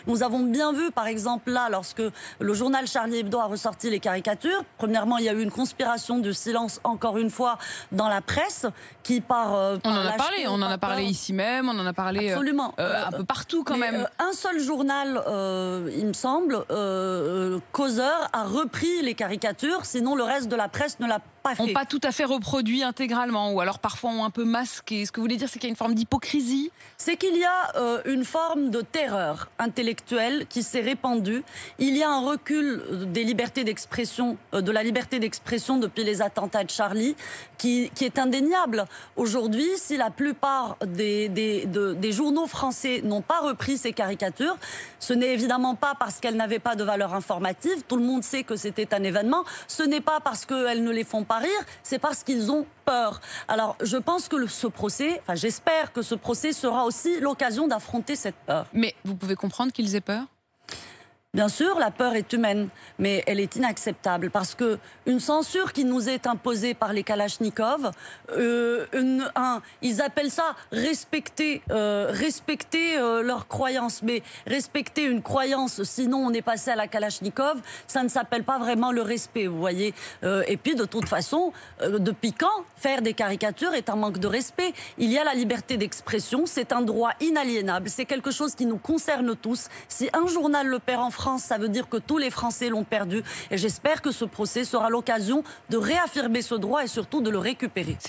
Nous avons bien vu, par exemple, là, lorsque le journal Charlie Hebdo a ressorti les caricatures, premièrement, il y a eu une conspiration de silence, encore une fois, dans la presse, qui on en a parlé ici même, on en a parlé absolument. Un peu partout quand même. Un seul journal, il me semble, Causeur, a repris les caricatures, sinon le reste de la presse ne l'a pas fait. Ont pas tout à fait reproduit intégralement, ou alors parfois ont un peu masqué. Ce que vous voulez dire, c'est qu'il y a une forme d'hypocrisie? C'est qu'il y a une forme de terreur intellectuelle qui s'est répandue. Il y a un recul des libertés d'expression, de la liberté d'expression depuis les attentats de Charlie, qui est indéniable. Aujourd'hui, si la plupart des journaux français n'ont pas repris ces caricatures, ce n'est évidemment pas parce qu'elles n'avaient pas de valeur informative. Tout le monde sait que c'était un événement. Ce n'est pas parce qu'elles ne les font pas rire, c'est parce qu'ils ont peur. Alors, je pense que ce procès, enfin j'espère que ce procès sera aussi l'occasion d'affronter cette peur. Mais vous pouvez comprendre qu'ils aient peur ? Bien sûr, la peur est humaine, mais elle est inacceptable parce que une censure qui nous est imposée par les Kalachnikov, ils appellent ça respecter leurs croyances, mais respecter une croyance, sinon on est passé à la Kalachnikov, ça ne s'appelle pas vraiment le respect, vous voyez. Et puis de toute façon, depuis quand faire des caricatures est un manque de respect? Il y a la liberté d'expression, c'est un droit inaliénable, c'est quelque chose qui nous concerne tous. Si un journal le perd en France, ça veut dire que tous les Français l'ont perdu. Et j'espère que ce procès sera l'occasion de réaffirmer ce droit et surtout de le récupérer.